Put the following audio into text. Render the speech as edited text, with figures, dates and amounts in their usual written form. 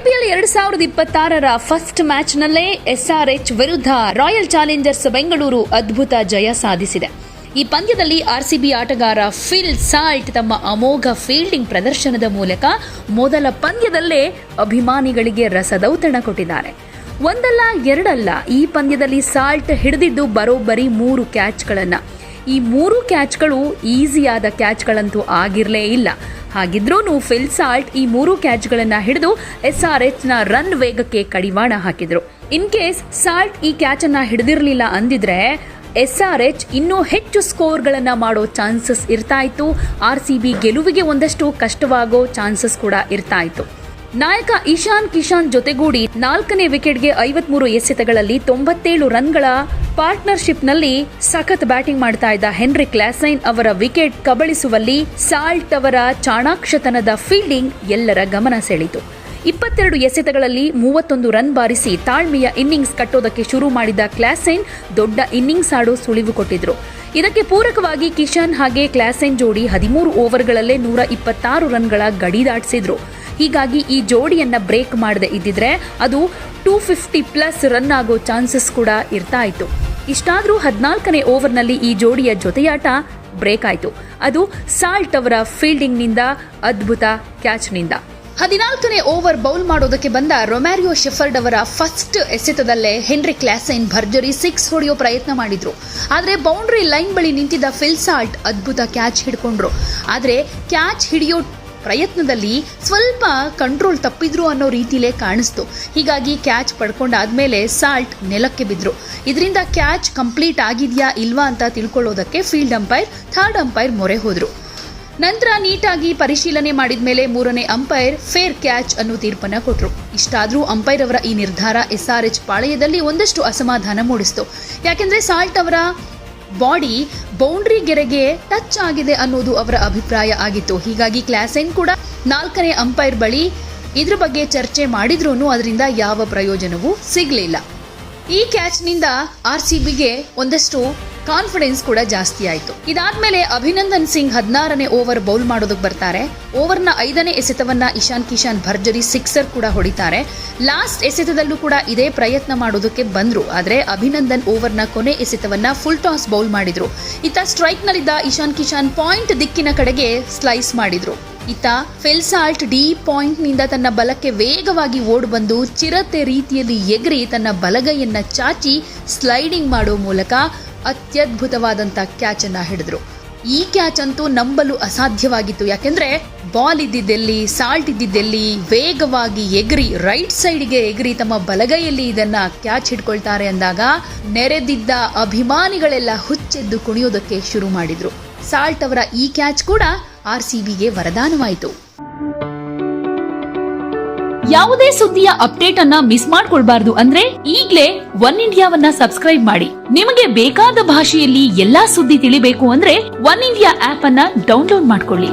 IPL 2026ರ first ಮ್ಯಾಚ್ನಲ್ಲೇ SRH ವಿರುದ್ಧ royal Challengers Bengaluru ಅದ್ಭುತ ಜಯ ಸಾಧಿಸಿದೆ. ಈ ಪಂದ್ಯದಲ್ಲಿ RCB ಆಟಗಾರ ಫಿಲ್ ಸಾಲ್ಟ್ ತಮ್ಮ ಅಮೋಘ ಫೀಲ್ಡಿಂಗ್ ಪ್ರದರ್ಶನದ ಮೂಲಕ ಮೊದಲ ಪಂದ್ಯದಲ್ಲೇ ಅಭಿಮಾನಿಗಳಿಗೆ ರಸದೌತಣ ಕೊಟ್ಟಿದ್ದಾರೆ. ಒಂದಲ್ಲ ಎರಡಲ್ಲ, ಈ ಪಂದ್ಯದಲ್ಲಿ ಸಾಲ್ಟ್ ಹಿಡಿದಿದ್ದು ಬರೋಬ್ಬರಿ 3 ಕ್ಯಾಚ್ಗಳನ್ನು. ಈ 3 ಕ್ಯಾಚ್ಗಳು ಈಸಿಯಾದ ಕ್ಯಾಚ್ಗಳಂತೂ ಆಗಿರಲೇ ಇಲ್ಲ. ಹಾಗಿದ್ರೂ ಫಿಲ್ ಸಾಲ್ಟ್ ಈ 3 ಕ್ಯಾಚ್ಗಳನ್ನು ಹಿಡಿದು SRHನ ರನ್ ವೇಗಕ್ಕೆ ಕಡಿವಾಣ ಹಾಕಿದ್ರು. ಇನ್ ಕೇಸ್ ಸಾಲ್ಟ್ ಈ ಕ್ಯಾಚ್ ಅನ್ನ ಹಿಡಿದಿರಲಿಲ್ಲ ಅಂದಿದ್ರೆ SRH ಇನ್ನೂ ಹೆಚ್ಚು ಸ್ಕೋರ್ಗಳನ್ನು ಮಾಡೋ ಚಾನ್ಸಸ್ ಇರ್ತಾ ಇತ್ತು. RCB ಗೆಲುವಿಗೆ ಒಂದಷ್ಟು ಕಷ್ಟವಾಗೋ ಚಾನ್ಸಸ್ ಕೂಡ ಇರ್ತಾ ಇತ್ತು. ನಾಯಕ ಇಶಾನ್ ಕಿಶನ್ ಜೊತೆಗೂಡಿ 4ನೇ ವಿಕೆಟ್ಗೆ 53 ಎಸೆತಗಳಲ್ಲಿ 97 ರನ್ಗಳ ಪಾರ್ಟ್ನರ್ಶಿಪ್ನಲ್ಲಿ ಸಖತ್ ಬ್ಯಾಟಿಂಗ್ ಮಾಡ್ತಾ ಇದ್ದ ಹೆನ್ರಿ ಕ್ಲಾಸೈನ್ ಅವರ ವಿಕೆಟ್ ಕಬಳಿಸುವಲ್ಲಿ ಸಾಲ್ಟ್ ಅವರ ಚಾಣಾಕ್ಷತನದ ಫೀಲ್ಡಿಂಗ್ ಎಲ್ಲರ ಗಮನ ಸೆಳೆಯಿತು. 22 ಎಸೆತಗಳಲ್ಲಿ 31 ರನ್ ಬಾರಿಸಿ ತಾಳ್ಮೆಯ ಇನ್ನಿಂಗ್ಸ್ ಕಟ್ಟೋದಕ್ಕೆ ಶುರು ಮಾಡಿದ ಕ್ಲಾಸೈನ್ ದೊಡ್ಡ ಇನ್ನಿಂಗ್ಸ್ ಆಡೋ ಸುಳಿವು ಕೊಟ್ಟಿದ್ರು. ಇದಕ್ಕೆ ಪೂರಕವಾಗಿ ಕಿಶನ್ ಹಾಗೆ ಕ್ಲಾಸೈನ್ ಜೋಡಿ 13 ಓವರ್ಗಳಲ್ಲೇ 126 ರನ್ಗಳ ಗಡಿ ದಾಟಿಸಿದ್ರು. ಹೀಗಾಗಿ ಈ ಜೋಡಿಯನ್ನ ಬ್ರೇಕ್ ಮಾಡದೆ ಇದ್ದಿದ್ರೆ ಅದು 250+ ರನ್ ಆಗೋ ಚಾನ್ಸಸ್ ಕೂಡ ಇರ್ತಾ ಇತ್ತು. ಇಷ್ಟಾದ್ರೂ 14ನೇ ಓವರ್ನಲ್ಲಿ ಈ ಜೋಡಿಯ ಜೊತೆಯಾಟ ಬ್ರೇಕ್ ಆಯಿತು. ಅದು ಸಾಲ್ಟ್ ಅವರ ಫೀಲ್ಡಿಂಗ್ನಿಂದ, ಅದ್ಭುತ ಕ್ಯಾಚ್ನಿಂದ. 14ನೇ ಓವರ್ ಬೌಲ್ ಮಾಡೋದಕ್ಕೆ ಬಂದ ರೊಮ್ಯಾರಿಯೋ ಶೆಫರ್ಡ್ ಅವರ ಫಸ್ಟ್ ಎಸೆತದಲ್ಲೇ ಹೆನ್ರಿ ಕ್ಲಾಸೈನ್ ಭರ್ಜರಿ 6 ಹೊಡೆಯೋ ಪ್ರಯತ್ನ ಮಾಡಿದ್ರು. ಆದರೆ ಬೌಂಡ್ರಿ ಲೈನ್ ಬಳಿ ನಿಂತಿದ್ದ ಫಿಲ್ ಸಾಲ್ಟ್ ಅದ್ಭುತ ಕ್ಯಾಚ್ ಹಿಡ್ಕೊಂಡ್ರು. ಆದರೆ ಕ್ಯಾಚ್ ಹಿಡಿಯೋ ಪ್ರಯತ್ನದಲ್ಲಿ ಸ್ವಲ್ಪ ಕಂಟ್ರೋಲ್ ತಪ್ಪಿದ್ರು ಅನ್ನೋ ರೀತಿಲೇ ಕಾಣಿಸ್ತು. ಹೀಗಾಗಿ ಕ್ಯಾಚ್ ಪಡ್ಕೊಂಡಾದ್ಮೇಲೆ ಸಾಲ್ಟ್ ನೆಲಕ್ಕೆ ಬಿದ್ರು. ಇದರಿಂದ ಕ್ಯಾಚ್ ಕಂಪ್ಲೀಟ್ ಆಗಿದೆಯಾ ಇಲ್ವಾ ಅಂತ ತಿಳ್ಕೊಳ್ಳೋದಕ್ಕೆ ಫೀಲ್ಡ್ ಅಂಪೈರ್, ಥರ್ಡ್ ಅಂಪೈರ್ ಮೊರೆ ಹೋದ್ರು. ನಂತರ ನೀಟಾಗಿ ಪರಿಶೀಲನೆ ಮಾಡಿದ ಮೇಲೆ 3ನೇ ಅಂಪೈರ್ ಫೇರ್ ಕ್ಯಾಚ್ ಅನ್ನೋ ತೀರ್ಪನ್ನ ಕೊಟ್ರು. ಇಷ್ಟಾದ್ರೂ ಅಂಪೈರ್ ಅವರ ಈ ನಿರ್ಧಾರ SRH ಪಾಳೆಯದಲ್ಲಿ ಒಂದಷ್ಟು ಅಸಮಾಧಾನ ಮೂಡಿಸಿತು. ಯಾಕೆಂದ್ರೆ ಸಾಲ್ಟ್ ಅವರ ಬಾಡಿ ಬೌಂಡ್ರಿ ಗೆರೆಗೆ ಟಚ್ ಆಗಿದೆ ಅನ್ನೋದು ಅವರ ಅಭಿಪ್ರಾಯ ಆಗಿತ್ತು. ಹೀಗಾಗಿ ಕ್ಲಾಸೈನ್ ಕೂಡ 4ನೇ ಅಂಪೈರ್ ಬಳಿ ಇದ್ರ ಬಗ್ಗೆ ಚರ್ಚೆ ಮಾಡಿದ್ರೂ ಅದರಿಂದ ಯಾವ ಪ್ರಯೋಜನವೂ ಸಿಗಲಿಲ್ಲ. ಈ ಕ್ಯಾಚ್ನಿಂದ RCBಗೆ ಒಂದಷ್ಟು ಕಾನ್ಫಿಡೆನ್ಸ್ ಕೂಡ ಜಾಸ್ತಿ ಆಯಿತು. ಇದಾದ್ಮೇಲೆ ಅಭಿನಂದನ್ ಸಿಂಗ್ 16ನೇ ಓವರ್ ಬೌಲ್ ಮಾಡೋದಕ್ಕೆ ಬರ್ತಾರೆ. ಓವರ್ನ 5ನೇ ಎಸೆತವನ್ನ ಇಶಾನ್ ಕಿಶನ್ ಭರ್ಜರಿ 6 ಕೂಡ ಹೊಡಿತಾರೆ. ಲಾಸ್ಟ್ ಎಸೆತದಲ್ಲೂ ಕೂಡ ಇದೇ ಪ್ರಯತ್ನ ಮಾಡೋದಕ್ಕೆ ಬಂದ್ರು. ಆದ್ರೆ ಅಭಿನಂದನ್ ಓವರ್ನ ಕೊನೆ ಎಸೆತವನ್ನ ಫುಲ್ ಟಾಸ್ ಬೌಲ್ ಮಾಡಿದ್ರು. ಇತ್ತ ಸ್ಟ್ರೈಕ್ನಲ್ಲಿದ್ದ ಇಶಾನ್ ಕಿಶನ್ ಪಾಯಿಂಟ್ ದಿಕ್ಕಿನ ಕಡೆಗೆ ಸ್ಲೈಸ್ ಮಾಡಿದ್ರು. ಇತ್ತ ಫಿಲ್ ಸಾಲ್ಟ್ ಡಿ ಪಾಯಿಂಟ್ನಿಂದ ತನ್ನ ಬಲಕ್ಕೆ ವೇಗವಾಗಿ ಓಡ್ ಬಂದು ಚಿರತೆ ರೀತಿಯಲ್ಲಿ ಎಗರಿ ತನ್ನ ಬಲಗೈಯನ್ನ ಚಾಚಿ ಸ್ಲೈಡಿಂಗ್ ಮಾಡೋ ಮೂಲಕ ಅತ್ಯದ್ಭುತವಾದಂತ ಕ್ಯಾಚ್ ಅನ್ನ ಹಿಡಿದ್ರು. ಈ ಕ್ಯಾಚ್ ಅಂತೂ ನಂಬಲು ಅಸಾಧ್ಯವಾಗಿತ್ತು. ಯಾಕೆಂದ್ರೆ ಬಾಲ್ ಇದ್ದಿದ್ದೆಲ್ಲಿ, ಸಾಲ್ಟ್ ಇದ್ದಿದ್ದೆಲ್ಲಿ, ವೇಗವಾಗಿ ಎಗರಿ ರೈಟ್ ಸೈಡ್ಗೆ ಎಗರಿ ತಮ್ಮ ಬಲಗೈಯಲ್ಲಿ ಇದನ್ನ ಕ್ಯಾಚ್ ಹಿಡ್ಕೊಳ್ತಾರೆ ಅಂದಾಗ ನೆರೆದಿದ್ದ ಅಭಿಮಾನಿಗಳೆಲ್ಲ ಹುಚ್ಚೆದ್ದು ಕುಣಿಯೋದಕ್ಕೆ ಶುರು ಮಾಡಿದ್ರು. ಸಾಲ್ಟ್ ಅವರ ಈ ಕ್ಯಾಚ್ ಕೂಡ RCBಗೆ ವರದಾನವಾಯಿತು. ಯಾವುದೇ ಸುದ್ದಿಯ ಅಪ್ಡೇಟ್ ಅನ್ನ ಮಿಸ್ ಮಾಡ್ಕೊಳ್ಬಾರ್ದು ಅಂದ್ರೆ ಈಗ್ಲೇ ಒನ್ ಇಂಡಿಯಾವನ್ನ ಸಬ್ಸ್ಕ್ರೈಬ್ ಮಾಡಿ. ನಿಮಗೆ ಬೇಕಾದ ಭಾಷೆಯಲ್ಲಿ ಎಲ್ಲಾ ಸುದ್ದಿ ತಿಳಿಬೇಕು ಅಂದ್ರೆ ಒನ್ ಇಂಡಿಯಾ ಆಪ್ ಅನ್ನ ಡೌನ್ಲೋಡ್ ಮಾಡ್ಕೊಳ್ಳಿ.